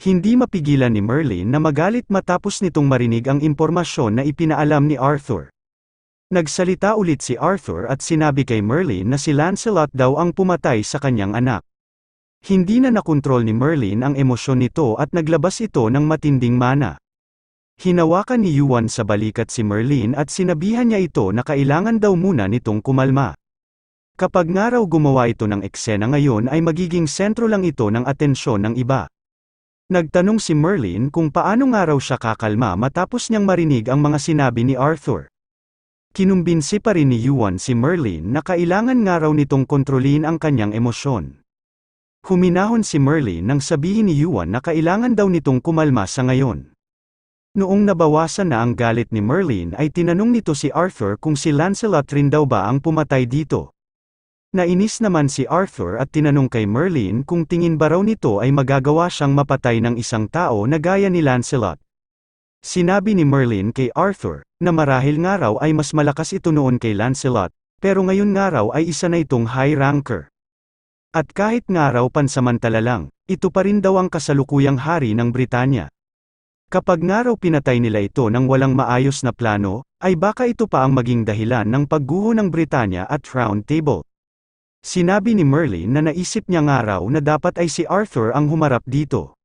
Hindi mapigilan ni Merlin na magalit matapos nitong marinig ang impormasyon na ipinaalam ni Arthur. Nagsalita ulit si Arthur at sinabi kay Merlin na si Lancelot daw ang pumatay sa kanyang anak. Hindi na nakontrol ni Merlin ang emosyon nito at naglabas ito ng matinding mana. Hinawakan ni Yuan sa balikat si Merlin at sinabihan niya ito na kailangan daw muna nitong kumalma. Kapag nga raw gumawa ito ng eksena ngayon ay magiging sentro lang ito ng atensyon ng iba. Nagtanong si Merlin kung paano nga raw siya kakalma matapos niyang marinig ang mga sinabi ni Arthur. Kinumbinsi pa rin ni Yuan si Merlin na kailangan nga raw nitong kontrolin ang kanyang emosyon. Huminahon si Merlin nang sabihin ni Yuan na kailangan daw nitong kumalma sa ngayon. Noong nabawasan na ang galit ni Merlin ay tinanong nito si Arthur kung si Lancelot rin daw ba ang pumatay dito. Nainis naman si Arthur at tinanong kay Merlin kung tingin ba raw nito ay magagawa siyang mapatay ng isang tao na gaya ni Lancelot. Sinabi ni Merlin kay Arthur, na marahil nga raw ay mas malakas ito noon kay Lancelot, pero ngayon nga raw ay isa na itong high ranker. At kahit nga raw pansamantala lang, ito pa rin daw ang kasalukuyang hari ng Britanya. Kapag nga raw pinatay nila ito ng walang maayos na plano, ay baka ito pa ang maging dahilan ng pagguho ng Britanya at Round Table. Sinabi ni Merlin na naisip niya nga raw na dapat ay si Arthur ang humarap dito.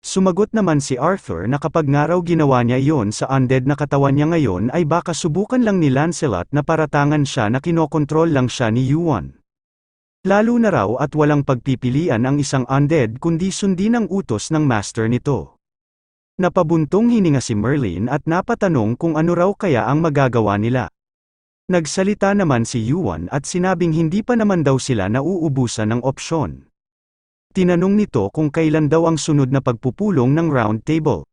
Sumagot naman si Arthur na kapag nga raw ginawa niya iyon sa undead na katawan niya ngayon ay baka subukan lang ni Lancelot na paratangan siya na kinokontrol lang siya ni Yuan. Lalo na raw at walang pagpipilian ang isang undead kundi sundin ang utos ng master nito. Napabuntong hininga si Merlin at napatanong kung ano raw kaya ang magagawa nila. Nagsalita naman si Yuan at sinabing hindi pa naman daw sila nauubusan ng opsyon. Tinanong nito kung kailan daw ang sunod na pagpupulong ng Round Table.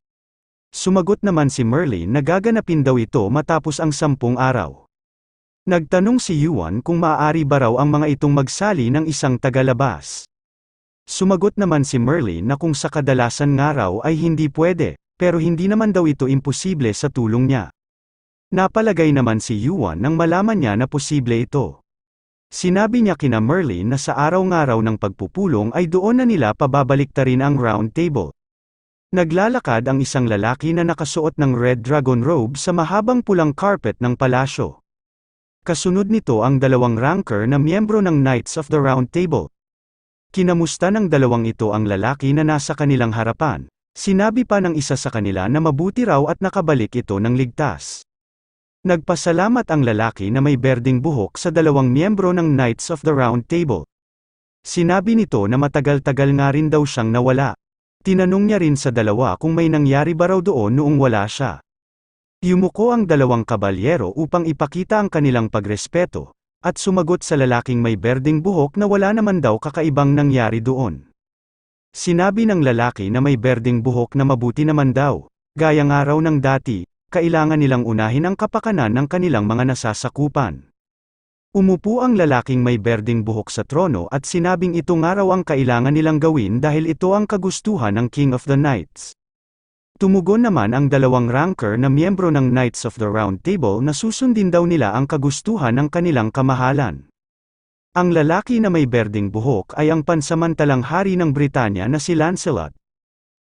Sumagot naman si Merlin na gaganapin daw ito matapos ang 10 araw. Nagtanong si Yuan kung maaari ba raw ang mga itong magsali ng isang tagalabas. Sumagot naman si Merlin na kung sa kadalasan nga raw ay hindi pwede, pero hindi naman daw ito imposible sa tulong niya. Napalagay naman si Yuan nang malaman niya na posible ito. Sinabi niya kina Merlin na sa araw nga raw ng pagpupulong ay doon na nila pababaliktarin ang Round Table. Naglalakad ang isang lalaki na nakasuot ng red dragon robe sa mahabang pulang carpet ng palasyo. Kasunod nito ang 2 ranker na miyembro ng Knights of the Round Table. Kinamusta ng 2 ito ang lalaki na nasa kanilang harapan. Sinabi pa ng isa sa kanila na mabuti raw at nakabalik ito ng ligtas. Nagpasalamat ang lalaki na may berdeng buhok sa 2 miyembro ng Knights of the Round Table. Sinabi nito na matagal-tagal nga rin daw siyang nawala. Tinanong niya rin sa 2 kung may nangyari ba raw doon noong wala siya. Yumuko ang 2 kabalyero upang ipakita ang kanilang pagrespeto, at sumagot sa lalaking may berdeng buhok na wala naman daw kakaibang nangyari doon. Sinabi ng lalaki na may berdeng buhok na mabuti naman daw, gaya nga raw ng dati, kailangan nilang unahin ang kapakanan ng kanilang mga nasasakupan. Umupo ang lalaking may berdeng buhok sa trono at sinabing ito nga raw ang kailangan nilang gawin dahil ito ang kagustuhan ng King of the Knights. Tumugon naman ang 2 ranker na miyembro ng Knights of the Round Table na susundin daw nila ang kagustuhan ng kanilang kamahalan. Ang lalaki na may berdeng buhok ay ang pansamantalang hari ng Britanya na si Lancelot.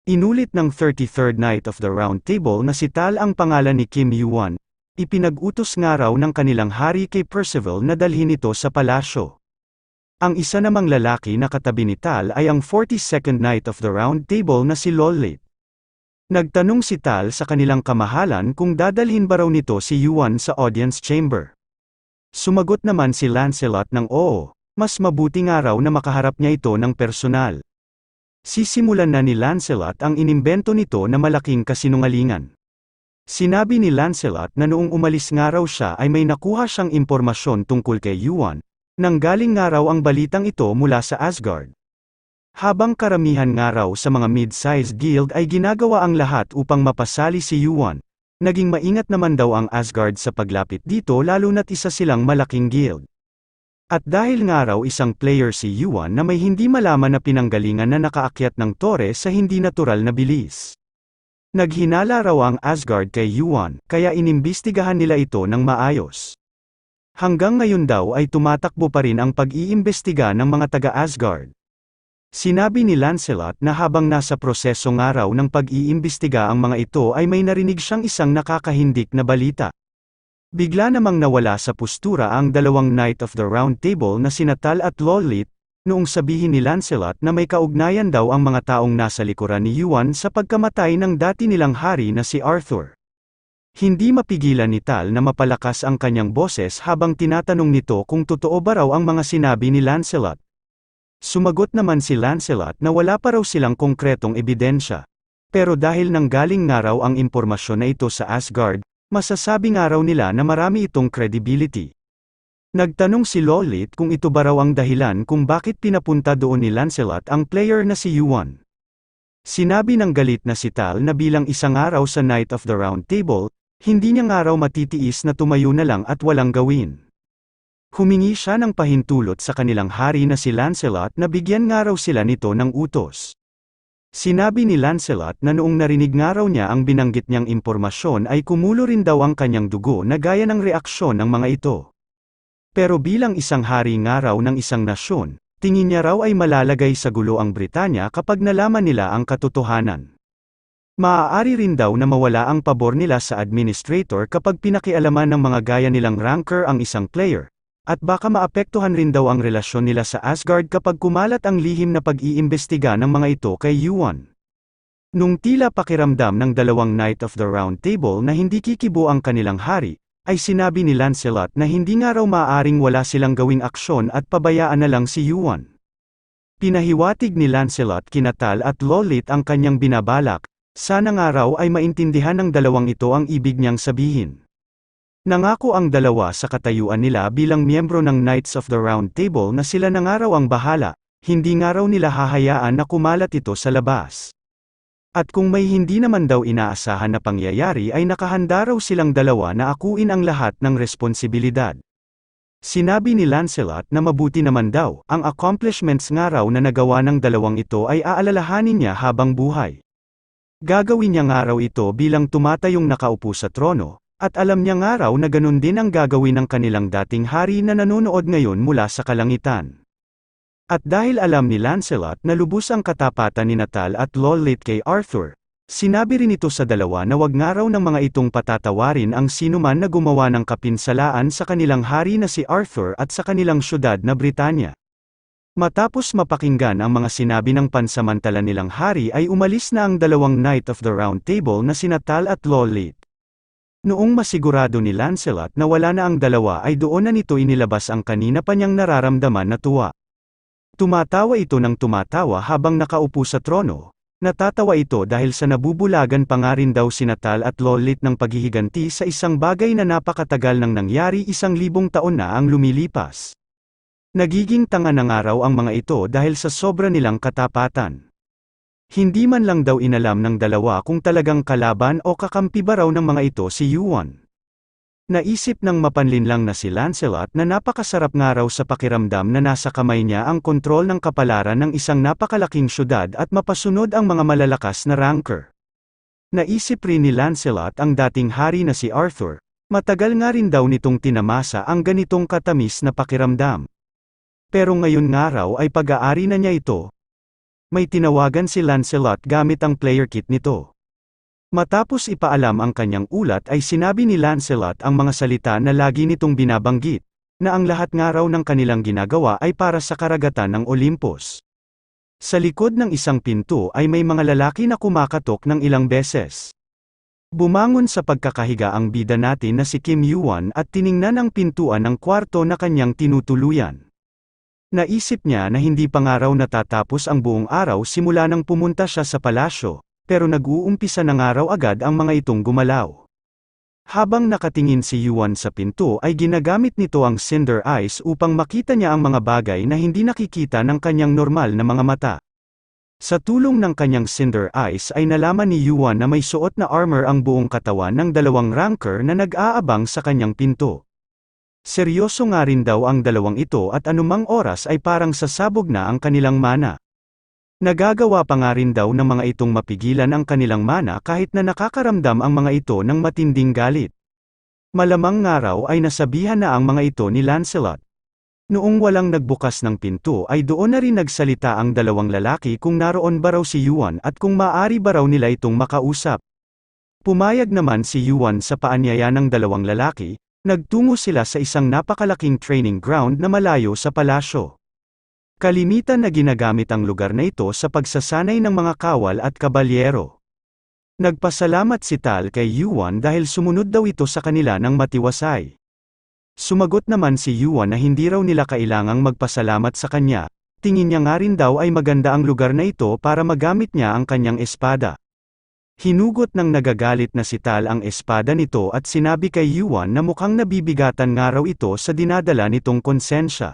Inulit ng 33rd Knight of the Round Table na si Tal ang pangalan ni Kim Yuan. Ipinag-utos nga raw ng kanilang hari kay Percival na dalhin ito sa palasyo. Ang isa namang lalaki na katabi ni Tal ay ang 42nd Knight of the Round Table na si Lollit. Nagtanong si Tal sa kanilang kamahalan kung dadalhin ba raw nito si Yuan sa audience chamber. Sumagot naman si Lancelot ng oo, mas mabuti nga raw na makaharap niya ito ng personal. Sisimulan na ni Lancelot ang inimbento nito na malaking kasinungalingan. Sinabi ni Lancelot na noong umalis nga raw siya ay may nakuha siyang impormasyon tungkol kay Yuan, nanggaling nga raw ang balitang ito mula sa Asgard. Habang karamihan nga raw sa mga mid-sized guild ay ginagawa ang lahat upang mapasali si Yuan, naging maingat naman daw ang Asgard sa paglapit dito lalo na't isa silang malaking guild. At dahil nga raw isang player si Yuan na may hindi malaman na pinanggalingan na nakaakyat ng tore sa hindi natural na bilis. Naghinala raw ang Asgard kay Yuan, kaya inimbestigahan nila ito ng maayos. Hanggang ngayon daw ay tumatakbo pa rin ang pag-iimbestiga ng mga taga-Asgard. Sinabi ni Lancelot na habang nasa proseso nga raw ng pag-iimbestiga ang mga ito ay may narinig siyang isang nakakahindik na balita. Bigla namang nawala sa postura ang dalawang Knight of the Round Table na sina Tal at Lollit, noong sabihin ni Lancelot na may kaugnayan daw ang mga taong nasa likuran ni Yuan sa pagkamatay ng dati nilang hari na si Arthur. Hindi mapigilan ni Tal na mapalakas ang kanyang boses habang tinatanong nito kung totoo ba raw ang mga sinabi ni Lancelot. Sumagot naman si Lancelot na wala pa raw silang konkretong ebidensya. Pero dahil nanggaling nga raw ang impormasyon na ito sa Asgard, masasabi nga raw nila na marami itong credibility. Nagtanong si Lollit kung ito ba raw ang dahilan kung bakit pinapunta doon ni Lancelot ang player na si Yuan. Sinabi ng galit na si Tal na bilang isang araw sa Knight of the Round Table, hindi niya nga raw matitiis na tumayo na lang at walang gawin. Humingi siya ng pahintulot sa kanilang hari na si Lancelot na bigyan nga raw sila nito ng utos. Sinabi ni Lancelot na noong narinig nga raw niya ang binanggit niyang impormasyon ay kumulo rin daw ang kanyang dugo na gaya ng reaksyon ng mga ito. Pero bilang isang hari nga raw ng isang nasyon, tingin niya raw ay malalagay sa gulo ang Britanya kapag nalaman nila ang katotohanan. Maaari rin daw na mawala ang pabor nila sa administrator kapag pinakialaman ng mga gaya nilang ranker ang isang player. At baka maapektuhan rin daw ang relasyon nila sa Asgard kapag kumalat ang lihim na pag-iimbestiga ng mga ito kay Yuan. Nung tila pakiramdam ng dalawang Knight of the Round Table na hindi kikibo ang kanilang hari, ay sinabi ni Lancelot na hindi nga raw maaaring wala silang gawing aksyon at pabayaan na lang si Yuan. Pinahiwatig ni Lancelot kina Tal at Lollit ang kanyang binabalak, sana nga raw ay maintindihan ng dalawang ito ang ibig niyang sabihin. Nangako ang dalawa sa katayuan nila bilang miyembro ng Knights of the Round Table na sila na nga raw ang bahala, hindi nga raw nila hahayaan na kumalat ito sa labas. At kung may hindi naman daw inaasahan na pangyayari ay nakahanda raw silang dalawa na akuin ang lahat ng responsibilidad. Sinabi ni Lancelot na mabuti naman daw, ang accomplishments nga raw na nagawa ng dalawang ito ay aalalahanin niya habang buhay. Gagawin niya nga raw ito bilang tumatayong nakaupo sa trono. At alam niya nga raw na ganun din ang gagawin ng kanilang dating hari na nanonood ngayon mula sa kalangitan. At dahil alam ni Lancelot na lubos ang katapatan ni Tal at Lollit kay Arthur, sinabi rin ito sa dalawa na wag nga raw ng mga itong patatawarin ang sinuman na gumawa ng kapinsalaan sa kanilang hari na si Arthur at sa kanilang syudad na Britanya. Matapos mapakinggan ang mga sinabi ng pansamantala nilang hari ay umalis na ang dalawang Knight of the Round Table na sina Tal at Lollit. Noong masigurado ni Lancelot na wala na ang dalawa ay doon na nito inilabas ang kanina pa niyang nararamdaman na tuwa. Tumatawa ito ng tumatawa habang nakaupo sa trono, natatawa ito dahil sa nabubulagan pa nga rin daw sina Tal at Lollit ng paghihiganti sa isang bagay na napakatagal nang nangyari 1,000 taon na ang lumilipas. Nagiging tanga na nga raw ang mga ito dahil sa sobra nilang katapatan. Hindi man lang daw inalam ng dalawa kung talagang kalaban o kakampi ba raw ng mga ito si Yuan. Naisip ng mapanlinlang na si Lancelot na napakasarap nga raw sa pakiramdam na nasa kamay niya ang kontrol ng kapalaran ng isang napakalaking syudad at mapasunod ang mga malalakas na ranker. Naisip rin ni Lancelot ang dating hari na si Arthur, matagal nga rin daw nitong tinamasa ang ganitong katamis na pakiramdam. Pero ngayon nga raw ay pag-aari na niya ito. May tinawagan si Lancelot gamit ang player kit nito. Matapos ipaalam ang kanyang ulat ay sinabi ni Lancelot ang mga salita na lagi nitong binabanggit, na ang lahat nga raw ng kanilang ginagawa ay para sa karagatan ng Olympus. Sa likod ng isang pinto ay may mga lalaki na kumakatok ng ilang beses. Bumangon sa pagkakahiga ang bida natin na si Kim Yuan at tiningnan ang pintuan ng kwarto na kanyang tinutuluyan. Naisip niya na hindi pa nga raw natatapos ang buong araw simula nang pumunta siya sa palasyo, pero nag-uumpisa na nga raw agad ang mga itong gumalaw. Habang nakatingin si Yuan sa pinto ay ginagamit nito ang Cinder Eyes upang makita niya ang mga bagay na hindi nakikita ng kanyang normal na mga mata. Sa tulong ng kanyang Cinder Eyes ay nalaman ni Yuan na may suot na armor ang buong katawan ng dalawang ranker na nag-aabang sa kanyang pinto. Seryoso nga rin daw ang dalawang ito at anumang oras ay parang sasabog na ang kanilang mana. Nagagawa pa nga rin daw ng mga itong mapigilan ang kanilang mana kahit na nakakaramdam ang mga ito ng matinding galit. Malamang nga raw ay nasabihan na ang mga ito ni Lancelot. Noong walang nagbukas ng pinto ay doon na rin nagsalita ang dalawang lalaki kung naroon ba raw si Yuan at kung maaari ba raw nila itong makausap. Pumayag naman si Yuan sa paanyaya ng dalawang lalaki, nagtungo sila sa isang napakalaking training ground na malayo sa palasyo. Kalimitan na ginagamit ang lugar na ito sa pagsasanay ng mga kawal at kabalyero. Nagpasalamat si Tal kay Yuan dahil sumunod daw ito sa kanila ng matiwasay. Sumagot naman si Yuan na hindi raw nila kailangang magpasalamat sa kanya, tingin niya nga rin daw ay maganda ang lugar na ito para magamit niya ang kanyang espada. Hinugot ng nagagalit na si Tal ang espada nito at sinabi kay Yuan na mukhang nabibigatan nga raw ito sa dinadala nitong konsensya.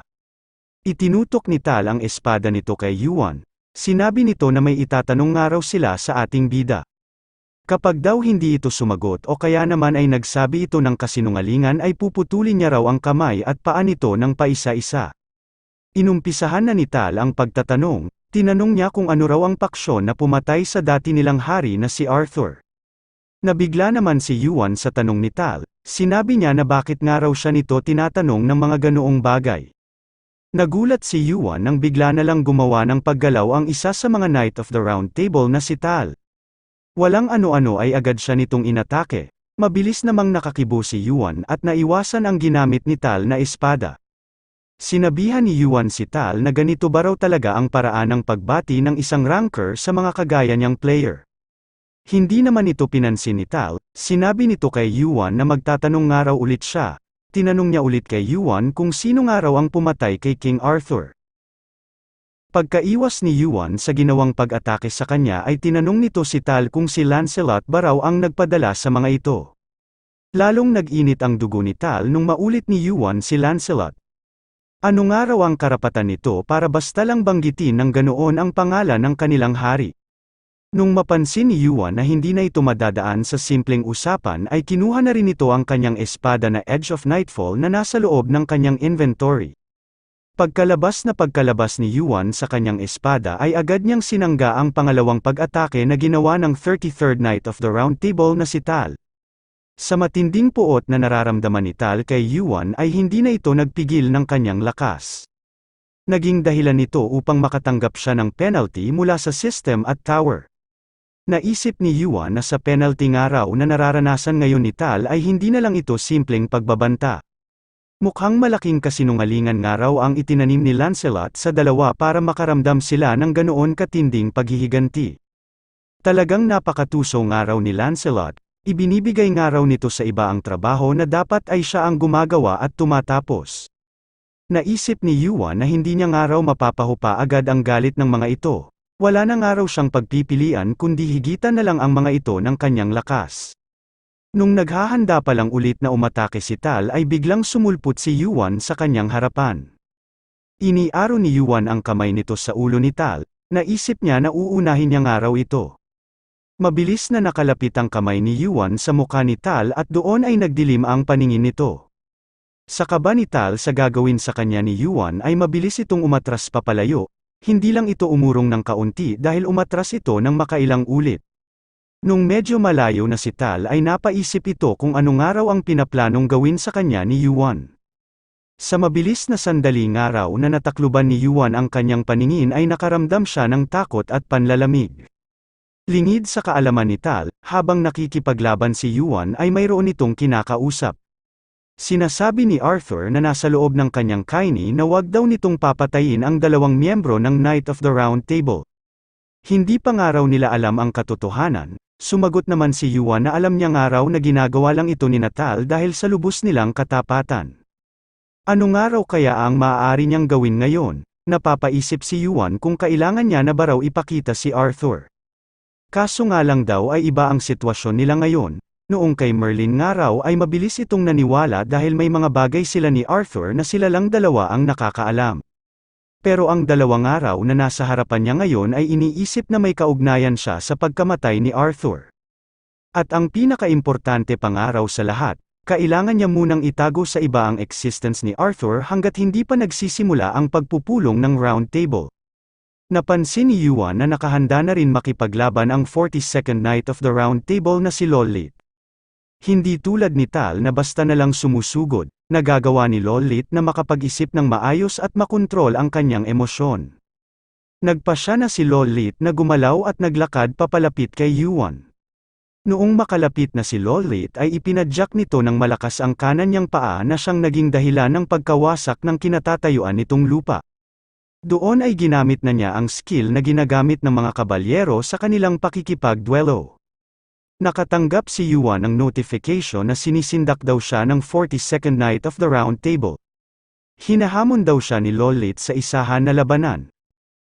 Itinutok ni Tal ang espada nito kay Yuan, sinabi nito na may itatanong nga raw sila sa ating bida. Kapag daw hindi ito sumagot o kaya naman ay nagsabi ito ng kasinungalingan ay puputulin niya raw ang kamay at paa nito ng paisa-isa. Inumpisahan na ni Tal ang pagtatanong, tinanong niya kung ano raw ang paksyon na pumatay sa dati nilang hari na si Arthur. Nabigla naman si Yuan sa tanong ni Tal, sinabi niya na bakit nga raw siya nito tinatanong ng mga ganoong bagay. Nagulat si Yuan nang bigla na lang gumawa ng paggalaw ang isa sa mga Knight of the Round Table na si Tal. Walang ano-ano ay agad siya nitong inatake, mabilis namang nakakibo si Yuan at naiwasan ang ginamit ni Tal na espada. Sinabihan ni Yuan si Tal na ganito ba raw talaga ang paraan ng pagbati ng isang ranker sa mga kagaya niyang player. Hindi naman ito pinansin ni Tal, sinabi nito kay Yuan na magtatanong nga raw ulit siya, tinanong niya ulit kay Yuan kung sino nga raw ang pumatay kay King Arthur. Pagkaiwas ni Yuan sa ginawang pag-atake sa kanya ay tinanong nito si Tal kung si Lancelot ba raw ang nagpadala sa mga ito. Lalong nag-init ang dugo ni Tal nung maulit ni Yuan si Lancelot. Ano nga raw ang karapatan nito para basta lang banggitin ng ganoon ang pangalan ng kanilang hari? Nung mapansin ni Yuan na hindi na ito madadaan sa simpleng usapan ay kinuha na rin ito ang kanyang espada na Edge of Nightfall na nasa loob ng kanyang inventory. Pagkalabas ni Yuan sa kanyang espada ay agad niyang sinangga ang pangalawang pag-atake na ginawa ng 33rd Knight of the Round Table na si Tal. Sa matinding puot na nararamdaman ni Tal kay Yuan ay hindi na ito nagpigil ng kanyang lakas. Naging dahilan nito upang makatanggap siya ng penalty mula sa system at tower. Naisip ni Yuan na sa penalty nga raw na nararanasan ngayon ni Tal ay hindi na lang ito simpleng pagbabanta. Mukhang malaking kasinungalingan nga raw ang itinanim ni Lancelot sa dalawa para makaramdam sila ng ganoon katinding paghihiganti. Talagang napakatuso nga raw ni Lancelot, ibinibigay nga raw nito sa iba ang trabaho na dapat ay siya ang gumagawa at tumatapos. Naisip ni Yuan na hindi niya nga raw mapapahupa agad ang galit ng mga ito, wala na nga raw siyang pagpipilian kundi higitan na lang ang mga ito ng kanyang lakas. Nung naghahanda pa lang ulit na umatake si Tal ay biglang sumulpot si Yuan sa kanyang harapan. Iniaro ni Yuan ang kamay nito sa ulo ni Tal, naisip niya na uunahin niya nga raw ito. Mabilis na nakalapit ang kamay ni Yuan sa mukha ni Tal at doon ay nagdilim ang paningin nito. Sa kaba ni Tal sa gagawin sa kanya ni Yuan ay mabilis itong umatras papalayo, hindi lang ito umurong ng kaunti dahil umatras ito ng makailang ulit. Nung medyo malayo na si Tal ay napaisip ito kung ano nga raw ang pinaplanong gawin sa kanya ni Yuan. Sa mabilis na sandali nga raw na natakluban ni Yuan ang kanyang paningin ay nakaramdam siya ng takot at panlalamig. Lingid sa kaalaman ni Tal, habang nakikipaglaban si Yuan ay mayroon itong kinakausap. Sinasabi ni Arthur na nasa loob ng kanyang kaini na wag daw nitong papatayin ang dalawang miyembro ng Knight of the Round Table. Hindi pa nga raw nila alam ang katotohanan. Sumagot naman si Yuan na alam niya nga raw na ginagawa lang ito ni Tal dahil sa lubos nilang katapatan. Ano nga raw kaya ang maaari niyang gawin ngayon? Napapaisip si Yuan kung kailangan niya na ba raw ipakita si Arthur. Kaso nga lang daw ay iba ang sitwasyon nila ngayon. Noong kay Merlin nga raw ay mabilis itong naniwala dahil may mga bagay sila ni Arthur na sila lang dalawa ang nakakaalam. Pero ang dalawang araw na nasa harapan niya ngayon ay iniisip na may kaugnayan siya sa pagkamatay ni Arthur. At ang pinakaimportante pang araw sa lahat, kailangan niya munang itago sa iba ang existence ni Arthur hanggat hindi pa nagsisimula ang pagpupulong ng Round Table. Napansin ni Yuan na nakahanda na rin makipaglaban ang 42nd Knight of the Round Table na si Lollit. Hindi tulad ni Tal na basta na lang sumusugod, nagagawa ni Lollit na makapag-isip ng maayos at makontrol ang kanyang emosyon. Nagpasya na si Lollit na gumalaw at naglakad papalapit kay Yuan. Noong makalapit na si Lollit ay ipinadyak nito ng malakas ang kanan niyang paa na siyang naging dahilan ng pagkawasak ng kinatatayuan nitong lupa. Doon ay ginamit na niya ang skill na ginagamit ng mga kabalyero sa kanilang pakikipagduelo. Nakatanggap si Yuan ng notification na sinisindak daw siya ng 42nd Knight of the Round Table. Hinahamon daw siya ni Lollit sa isahan na labanan.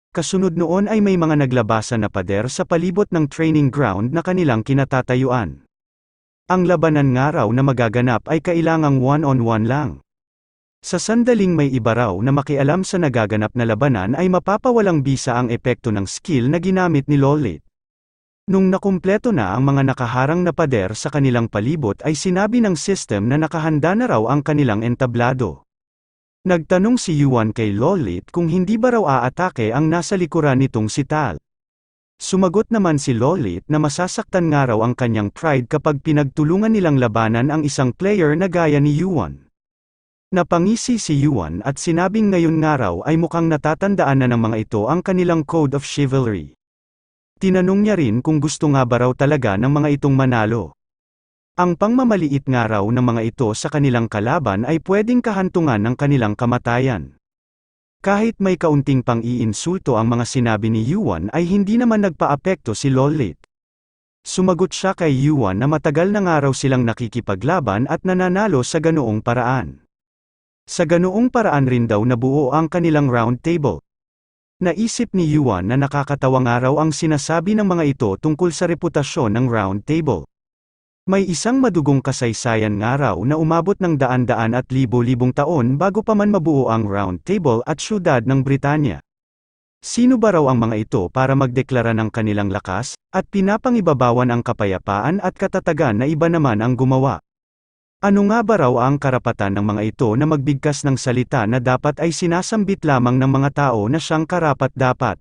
Kasunod noon ay may mga naglabasan na pader sa palibot ng training ground na kanilang kinatatayuan. Ang labanan nga raw na magaganap ay kailangang one-on-one lang. Sa sandaling may iba raw na makialam sa nagaganap na labanan ay mapapawalang bisa ang epekto ng skill na ginamit ni Lollit. Nung nakumpleto na ang mga nakaharang na pader sa kanilang palibot ay sinabi ng system na nakahanda na raw ang kanilang entablado. Nagtanong si Yuan kay Lollit kung hindi ba raw aatake ang nasa likuran nitong si Tal. Sumagot naman si Lollit na masasaktan nga raw ang kanyang pride kapag pinagtulungan nilang labanan ang isang player na gaya ni Yuan. Napangisi si Yuan at sinabing ngayon nga raw ay mukhang natatandaan na ng mga ito ang kanilang code of chivalry. Tinanong niya rin kung gusto nga ba raw talaga ng mga itong manalo. Ang pangmamaliit nga raw ng mga ito sa kanilang kalaban ay pwedeng kahantungan ng kanilang kamatayan. Kahit may kaunting pang-iinsulto ang mga sinabi ni Yuan ay hindi naman nagpaapekto si Lollit. Sumagot siya kay Yuan na matagal na nga raw silang nakikipaglaban at nananalo sa ganoong paraan. Sa ganoong paraan rin daw nabuo ang kanilang round table. Naisip ni Yuan na nakakatawa nga raw ang sinasabi ng mga ito tungkol sa reputasyon ng round table. May isang madugong kasaysayan nga raw na umabot ng daan-daan at libo-libong taon bago pa man mabuo ang round table at syudad ng Britanya. Sino ba raw ang mga ito para magdeklara ng kanilang lakas, at pinapangibabawan ang kapayapaan at katatagan na iba naman ang gumawa? Ano nga ba raw ang karapatan ng mga ito na magbigkas ng salita na dapat ay sinasambit lamang ng mga tao na siyang karapat-dapat?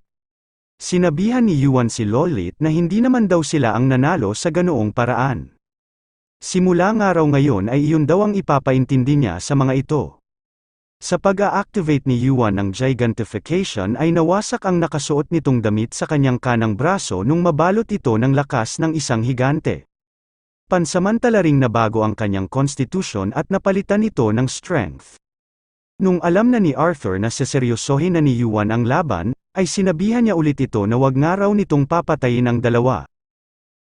Sinabihan ni Yuan si Lollit na hindi naman daw sila ang nanalo sa ganoong paraan. Simula nga raw ngayon ay iyon daw ang ipapaintindi niya sa mga ito. Sa pag-a-activate ni Yuan ng gigantification ay nawasak ang nakasuot nitong damit sa kanyang kanang braso nung mabalot ito ng lakas ng isang higante. Pansamantala ring nabago ang kanyang constitution at napalitan ito ng strength. Nung alam na ni Arthur na seseryosohin na ni Yuan ang laban, ay sinabihan niya ulit ito na wag nga raw nitong papatayin ang dalawa.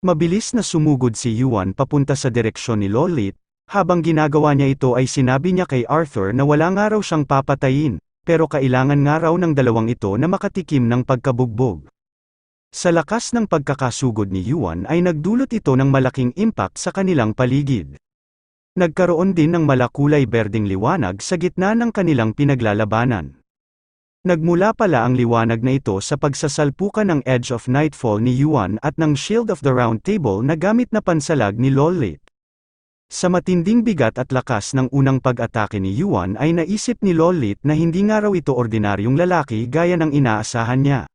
Mabilis na sumugod si Yuan papunta sa direksyon ni Lollit, habang ginagawa niya ito ay sinabi niya kay Arthur na wala nga raw siyang papatayin, pero kailangan nga raw ng dalawang ito na makatikim ng pagkabugbog. Sa lakas ng pagkakasugod ni Yuan ay nagdulot ito ng malaking impact sa kanilang paligid. Nagkaroon din ng malakulay berdeng liwanag sa gitna ng kanilang pinaglalabanan. Nagmula pala ang liwanag na ito sa pagsasalpukan ng Edge of Nightfall ni Yuan at ng Shield of the Round Table na gamit na pansalag ni Lollit. Sa matinding bigat at lakas ng unang pag-atake ni Yuan ay naisip ni Lollit na hindi nga raw ito ordinaryong lalaki gaya ng inaasahan niya.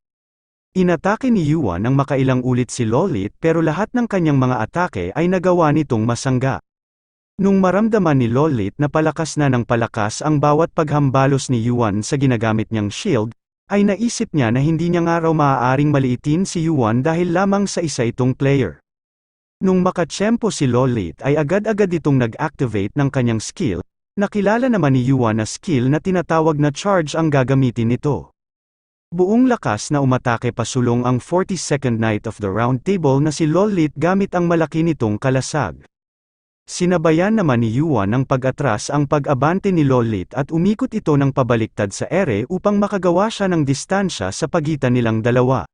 Inatake ni Yuan ng makailang ulit si Lollit pero lahat ng kanyang mga atake ay nagawa nitong masangga. Nung maramdaman ni Lollit na palakas na ng palakas ang bawat paghambalos ni Yuan sa ginagamit niyang shield, ay naisip niya na hindi niya nga raw maaaring maliitin si Yuan dahil lamang sa isa itong player. Nung makatsyempo si Lollit ay agad-agad itong nag-activate ng kanyang skill, nakilala naman ni Yuan na skill na tinatawag na charge ang gagamitin nito. Buong lakas na umatake pasulong ang 42nd Knight of the Round Table na si Lollit gamit ang malaki nitong kalasag. Sinabayan naman ni Yuan ng pag-atras ang pag-abante ni Lollit at umikot ito ng pabaliktad sa ere upang makagawa siya ng distansya sa pagitan nilang dalawa.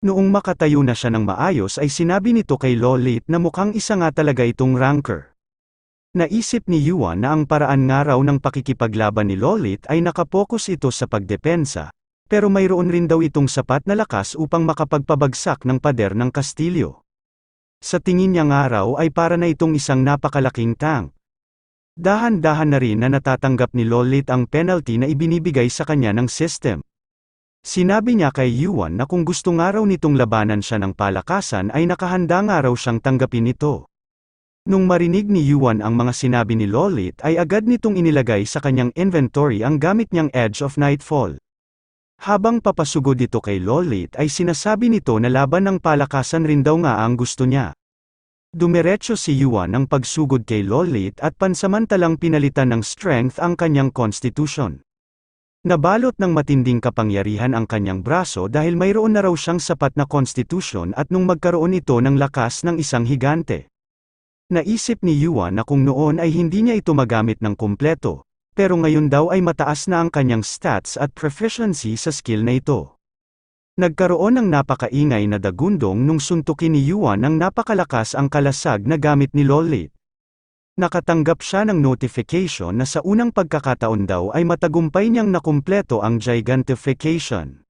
Noong makatayo na siya ng maayos ay sinabi nito kay Lollit na mukhang isa nga talaga itong ranker. Naisip ni Yuan na ang paraan nga raw ng pakikipaglaban ni Lollit ay nakapokus ito sa pagdepensa, pero mayroon rin daw itong sapat na lakas upang makapagpabagsak ng pader ng kastilyo. Sa tingin niya nga raw ay para na itong isang napakalaking tank. Dahan-dahan na rin na natatanggap ni Lollit ang penalty na ibinibigay sa kanya ng system. Sinabi niya kay Yuan na kung gusto nga raw nitong labanan siya ng palakasan ay nakahanda nga raw siyang tanggapin ito. Nung marinig ni Yuan ang mga sinabi ni Lolit ay agad nitong inilagay sa kanyang inventory ang gamit niyang Edge of Nightfall. Habang papasugod ito kay Lolit ay sinasabi nito na laban ng palakasan rin daw nga ang gusto niya. Dumiretso si Yuan ng pagsugod kay Lolit at pansamantalang pinalitan ng strength ang kanyang constitution. Nabalot ng matinding kapangyarihan ang kanyang braso dahil mayroon na raw siyang sapat na constitution at nung magkaroon ito ng lakas ng isang higante. Naisip ni Yuan na kung noon ay hindi niya ito magamit ng kumpleto, pero ngayon daw ay mataas na ang kanyang stats at proficiency sa skill na ito. Nagkaroon ng napakaingay na dagundong nung suntukin ni Yuan ng napakalakas ang kalasag na gamit ni Lolit. Nakatanggap siya ng notification na sa unang pagkakataon daw ay matagumpay niyang nakumpleto ang Gigantification.